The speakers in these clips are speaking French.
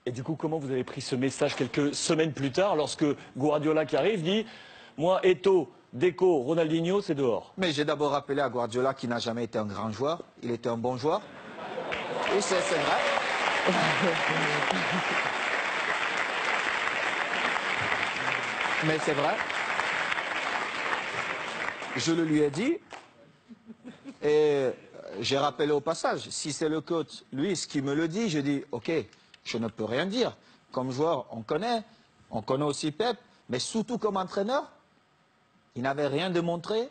Et du coup, comment vous avez pris ce message quelques semaines plus tard, lorsque Guardiola qui arrive dit « Moi, Eto'o, Deco, Ronaldinho, c'est dehors ». Mais j'ai d'abord rappelé à Guardiola qu'il n'a jamais été un grand joueur, il était un bon joueur. Et c'est vrai. Mais c'est vrai. Je le lui ai dit. Et j'ai rappelé au passage, si c'est le coach, lui, ce qui me le dit, je dis, ok, je ne peux rien dire. Comme joueur, on connaît aussi Pep, mais surtout comme entraîneur, il n'avait rien démontré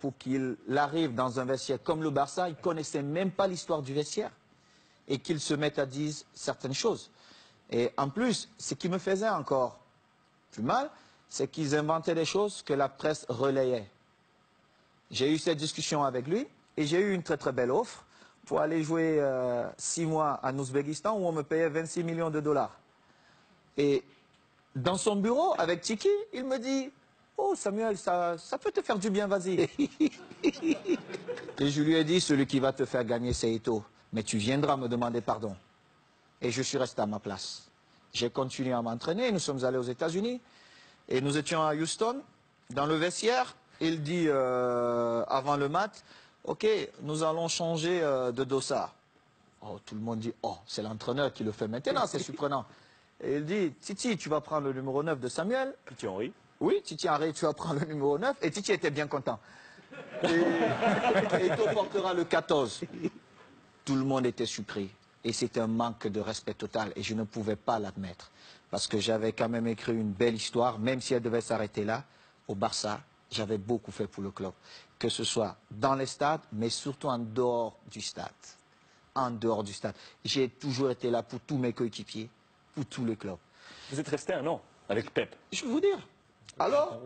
pour qu'il arrive dans un vestiaire comme le Barça, il ne connaissait même pas l'histoire du vestiaire, et qu'il se mette à dire certaines choses. Et en plus, ce qui me faisait encore plus mal, c'est qu'ils inventaient des choses que la presse relayait. J'ai eu cette discussion avec lui, et j'ai eu une très très belle offre pour aller jouer 6 mois en Ouzbékistan où on me payait 26 millions de dollars. Et dans son bureau, avec Tiki, il me dit « Oh Samuel, ça peut te faire du bien, vas-y ». Et je lui ai dit « Celui qui va te faire gagner, c'est Eto'o. Mais tu viendras me demander pardon ». Et je suis resté à ma place. J'ai continué à m'entraîner, nous sommes allés aux États-Unis. Et nous étions à Houston, dans le vestiaire. Il dit avant le match, ok, nous allons changer de dossard. Oh, tout le monde dit, oh, c'est l'entraîneur qui le fait maintenant, c'est surprenant. Et il dit, Titi, tu vas prendre le numéro 9 de Samuel. Titi Henry. Oui, Titi Henry, tu vas prendre le numéro 9. Et Titi était bien content. Et Eto'o portera le 14. Tout le monde était surpris. Et c'était un manque de respect total. Et je ne pouvais pas l'admettre. Parce que j'avais quand même écrit une belle histoire, même si elle devait s'arrêter là, au Barça. J'avais beaucoup fait pour le club. Que ce soit dans les stades, mais surtout en dehors du stade. En dehors du stade. J'ai toujours été là pour tous mes coéquipiers, pour tous les clubs. Vous êtes resté 1 an avec Pep. Je vais vous dire. Alors,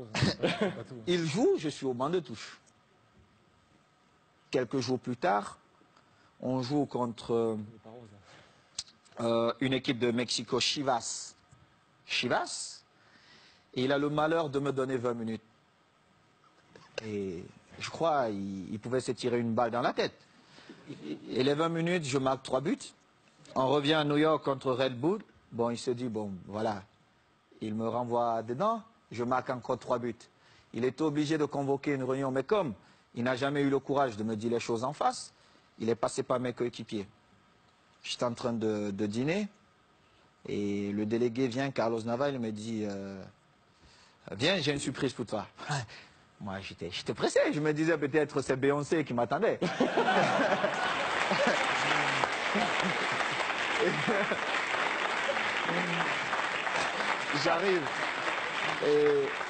il joue, je suis au banc de touche. Quelques jours plus tard, on joue contre une équipe de Mexico, Chivas. Chivas, et il a le malheur de me donner 20 minutes. Et je crois il pouvait se tirer une balle dans la tête. Et les 20 minutes, je marque 3 buts. On revient à New York contre Red Bull. Bon, il se dit, bon, voilà, il me renvoie dedans, je marque encore 3 buts. Il était obligé de convoquer une réunion, mais comme il n'a jamais eu le courage de me dire les choses en face, il est passé par mes coéquipiers. J'étais en train de dîner, et le délégué vient, Carlos Nava, il me dit, viens, j'ai une surprise pour toi. Moi, j'étais pressé. Je me disais peut-être c'est Beyoncé qui m'attendait.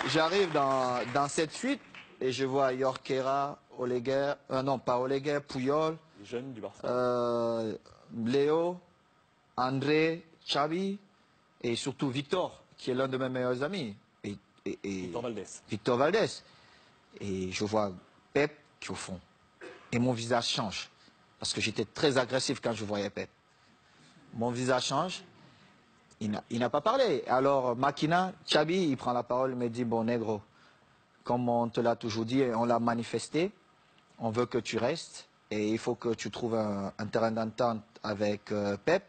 J'arrive dans cette suite et je vois Jorquera, Oleguer, non pas Oleguer, Puyol, Les jeunes du Barça. Léo, André, Xavi et surtout Victor, qui est l'un de mes meilleurs amis. Et Victor Valdés. Victor Valdés. Et je vois Pep qui est au fond. Et mon visage change. Parce que j'étais très agressif quand je voyais Pep. Mon visage change. Il n'a pas parlé. Alors Makina, Xabi, il prend la parole, il me dit, bon négro, comme on te l'a toujours dit, on l'a manifesté, on veut que tu restes. Et il faut que tu trouves un terrain d'entente avec Pep.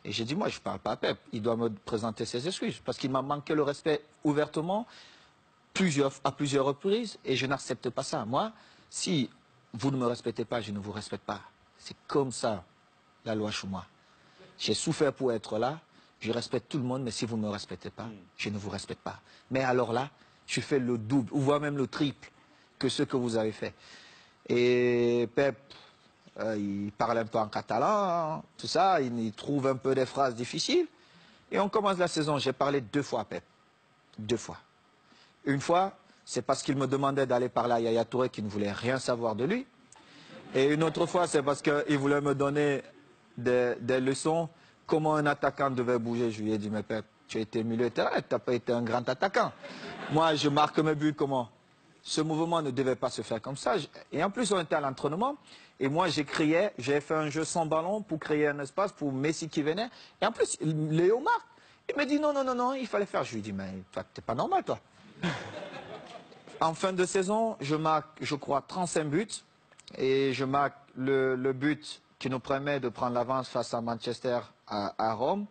Et j'ai dit, moi je ne parle pas à Pep. Il doit me présenter ses excuses. Parce qu'il m'a manqué le respect ouvertement. À plusieurs reprises, et je n'accepte pas ça. Moi, si vous ne me respectez pas, je ne vous respecte pas. C'est comme ça, la loi chez moi. J'ai souffert pour être là, je respecte tout le monde, mais si vous ne me respectez pas, je ne vous respecte pas. Mais alors là, je fais le double, ou voire même le triple, que ce que vous avez fait. Et Pep, il parle un peu en catalan, tout ça, il trouve un peu des phrases difficiles, et on commence la saison. J'ai parlé 2 fois à Pep, 2 fois. Une fois, c'est parce qu'il me demandait d'aller parler à Yaya Touré qui ne voulait rien savoir de lui. Et une autre fois, c'est parce qu'il voulait me donner des leçons, comment un attaquant devait bouger. Je lui ai dit, mais Pep, tu as été milieu de terrain, tu n'as pas été un grand attaquant. Moi, je marque mes buts comment? Ce mouvement ne devait pas se faire comme ça. Et en plus, on était à l'entraînement. Et moi, j'ai fait un jeu sans ballon pour créer un espace pour Messi qui venait. Et en plus, Léo marque. Il me dit, non, non, non, non, il fallait faire. Je lui ai dit, mais toi, t'es pas normal, toi. En fin de saison, je marque, je crois, 35 buts. Et je marque le but qui nous permet de prendre l'avance face à Manchester à Rome.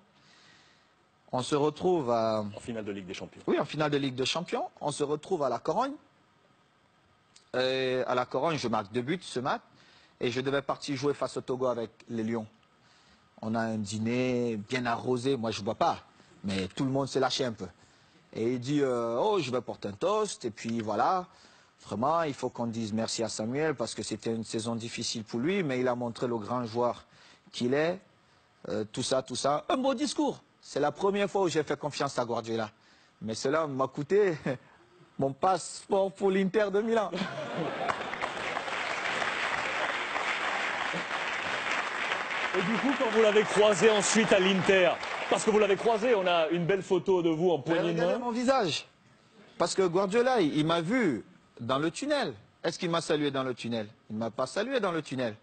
On se retrouve En finale de Ligue des Champions. Oui, en finale de Ligue des Champions. On se retrouve à la Corogne. Et à la Corogne, je marque 2 buts ce match. Et je devais partir jouer face au Togo avec les Lions. On a un dîner bien arrosé. Moi, je ne bois pas. Mais tout le monde s'est lâché un peu. Et il dit, oh, je vais porter un toast. Et puis voilà. Vraiment, il faut qu'on dise merci à Samuel parce que c'était une saison difficile pour lui. Mais il a montré le grand joueur qu'il est. Tout ça, tout ça. Un beau discours. C'est la première fois où j'ai fait confiance à Guardiola. Mais cela m'a coûté mon passeport pour l'Inter de Milan. Et du coup, quand vous l'avez croisé ensuite à l'Inter, parce que vous l'avez croisé, on a une belle photo de vous en poignée de Regardez main. mon visage. Parce que Guardiola, il m'a vu dans le tunnel. Est-ce qu'il m'a salué dans le tunnel? Il ne m'a pas salué dans le tunnel.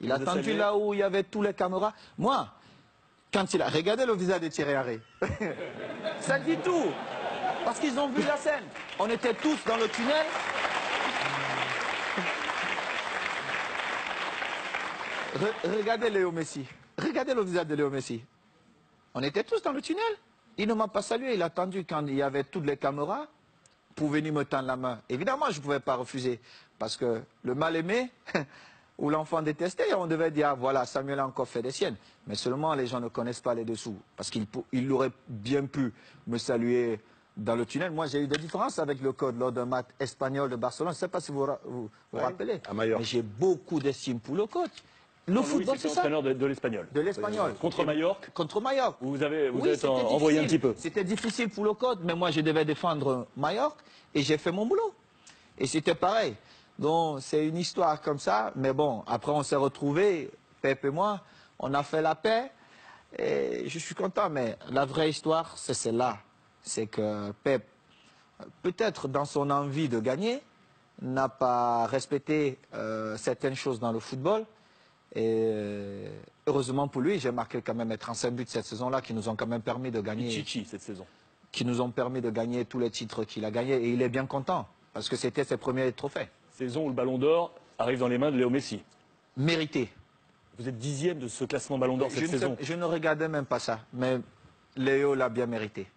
Il a attendu là où il y avait tous les caméras. Moi, quand il a regardé le visage de Thierry Henry, ça dit tout. Parce qu'ils ont vu la scène. On était tous dans le tunnel. Regardez Léo Messi. Regardez le visage de Léo Messi. On était tous dans le tunnel. Il ne m'a pas salué. Il a attendu quand il y avait toutes les caméras pour venir me tendre la main. Évidemment, je ne pouvais pas refuser. Parce que le mal-aimé ou l'enfant détesté, on devait dire, ah, voilà, Samuel a encore fait des siennes. Mais seulement, les gens ne connaissent pas les dessous. Parce qu'il aurait bien pu me saluer dans le tunnel. Moi, j'ai eu des différences avec le code lors d'un match espagnol de Barcelone. Je ne sais pas si vous vous rappelez. À Majorque. Mais j'ai beaucoup d'estime pour le coach. Le football, c'est ça. Entraîneur de l'Espagnol. De l'Espagnol. Contre Majorque. Contre Majorque. Vous avez Oui, êtes c'était envoyé un difficile. petit peu. C'était difficile pour le code, mais moi, je devais défendre Majorque et j'ai fait mon boulot. Et c'était pareil. Donc, c'est une histoire comme ça. Mais bon, après, on s'est retrouvés, Pep et moi. On a fait la paix. Et je suis content. Mais la vraie histoire, c'est celle-là. C'est que Pep, peut-être dans son envie de gagner, n'a pas respecté certaines choses dans le football. Et heureusement pour lui, j'ai marqué quand même 35 buts cette saison-là qui nous ont quand même permis de gagner. Chichi cette saison. Qui nous ont permis de gagner tous les titres qu'il a gagnés. Et il est bien content parce que c'était ses premiers trophées. Saison où le Ballon d'Or arrive dans les mains de Léo Messi. Mérité. Vous êtes 10e de ce classement Ballon d'Or cette saison. Je ne regardais même pas ça. Mais Léo l'a bien mérité.